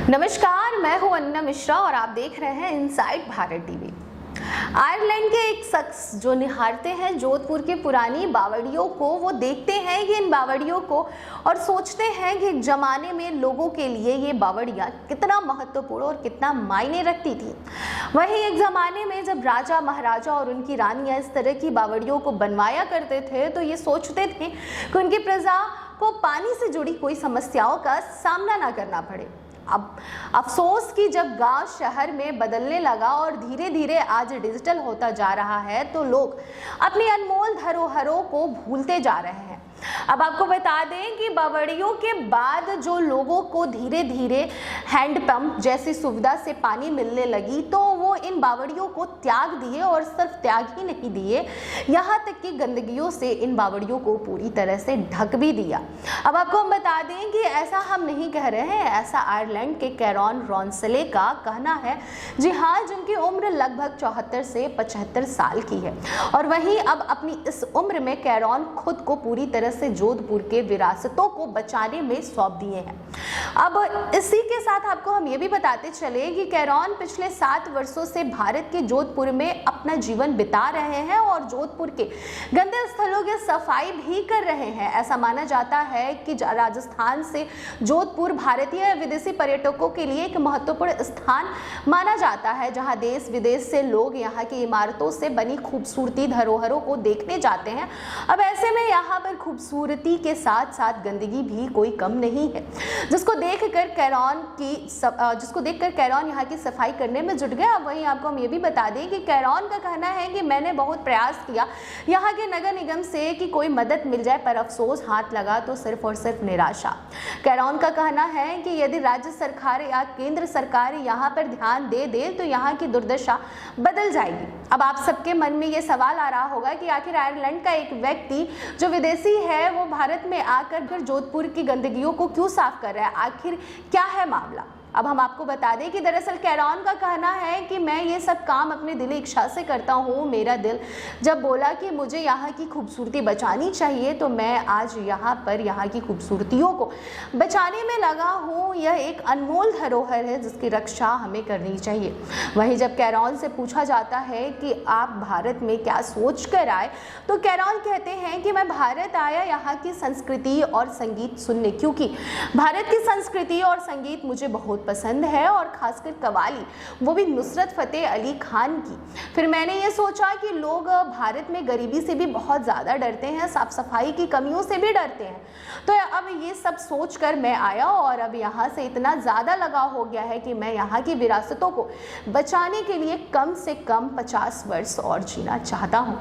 नमस्कार, मैं हूं अन्ना मिश्रा और आप देख रहे हैं इनसाइड भारत टीवी। आयरलैंड के एक शख्स जो निहारते हैं जोधपुर की पुरानी बावड़ियों को, वो देखते हैं कि इन बावड़ियों को और सोचते हैं कि एक जमाने में लोगों के लिए ये बावड़ियाँ कितना महत्वपूर्ण और कितना मायने रखती थी। वहीं एक जमाने में जब राजा महाराजा और उनकी रानियां इस तरह की बावड़ियों को बनवाया करते थे तो ये सोचते थे कि उनकी प्रजा को पानी से जुड़ी कोई समस्याओं का सामना ना करना पड़े। अब अफसोस कि जब गांव शहर में बदलने लगा और धीरे धीरे आज डिजिटल होता जा रहा है तो लोग अपनी अनमोल धरोहरों को भूलते जा रहे हैं। अब आपको बता दें कि बावड़ियों के बाद जो लोगों को धीरे धीरे हैंडपंप जैसी सुविधा से पानी मिलने लगी तो वो इन बावड़ियों को त्याग दिए और सिर्फ त्याग ही नहीं दिए, यहाँ तक कि गंदगियों से इन बावड़ियों को पूरी तरह से ढक भी दिया। अब आपको हम बता दें कि ऐसा हम नहीं कह रहे हैं, ऐसा आयरलैंड के कैरॉन रॉन्सले का कहना है। जी हाँ, जिनकी उम्र लगभग 74 से 75 साल की है और वहीं अब अपनी इस उम्र में कैरॉन खुद को पूरी तरह से जोधपुर के विरासतों को बचाने में सौंप दिए हैं। अब इसी के साथ आपको हम ये भी बताते चले कि कैरॉन पिछले 7 वर्षों से भारत के जोधपुर में अपना जीवन बिता रहे हैं और जोधपुर के गंदे स्थलों की सफाई भी कर रहे हैं। ऐसा माना जाता है कि राजस्थान से जोधपुर भारतीय विदेशी पर्यटकों के लिए एक महत्वपूर्ण स्थान माना जाता है, जहां देश विदेश से लोग यहाँ की इमारतों से बनी खूबसूरती धरोहरों को देखने जाते हैं। अब ऐसे में यहाँ पर खूबसूरती के साथ साथ गंदगी भी कोई कम नहीं है, जिसको देखकर कैरॉन यहाँ की सफाई करने में जुट गया। वहीं आपको हम ये भी बता दें कि कैरॉन का कहना है कि मैंने बहुत प्रयास किया यहाँ के नगर निगम से कि कोई मदद मिल जाए, पर अफसोस हाथ लगा तो सिर्फ और सिर्फ निराशा। कैरॉन का कहना है कि यदि राज्य सरकार या केंद्र सरकार यहाँ पर ध्यान दे तो यहाँ की दुर्दशा बदल जाएगी। अब आप सबके मन में ये सवाल आ रहा होगा कि आखिर आयरलैंड का एक व्यक्ति जो विदेशी है वो भारत में आकर जोधपुर की गंदगियों को क्यों साफ कर रहा है, आखिर क्या है मामला। अब हम आपको बता दें कि दरअसल कैरॉन का कहना है कि मैं ये सब काम अपने दिली इच्छा से करता हूँ। मेरा दिल जब बोला कि मुझे यहाँ की खूबसूरती बचानी चाहिए तो मैं आज यहाँ की खूबसूरतियों को बचाने में लगा हूँ। यह एक अनमोल धरोहर है जिसकी रक्षा हमें करनी चाहिए। वहीं जब कैरॉन से पूछा जाता है कि आप भारत में क्या सोच कर आए तो कैरॉन कहते हैं कि मैं भारत आया यहाँ की संस्कृति और संगीत सुनने, क्योंकि भारत की संस्कृति और संगीत मुझे बहुत पसंद है और खासकर कवाली, वो भी नुसरत फतेह अली खान की। फिर मैंने ये सोचा कि लोग भारत में गरीबी से भी बहुत ज़्यादा डरते हैं, साफ सफाई की कमियों से भी डरते हैं, तो अब ये सब सोचकर मैं आया और अब यहाँ से इतना ज़्यादा लगाव हो गया है कि मैं यहाँ की विरासतों को बचाने के लिए कम से कम 50 वर्ष और जीना चाहता हूँ।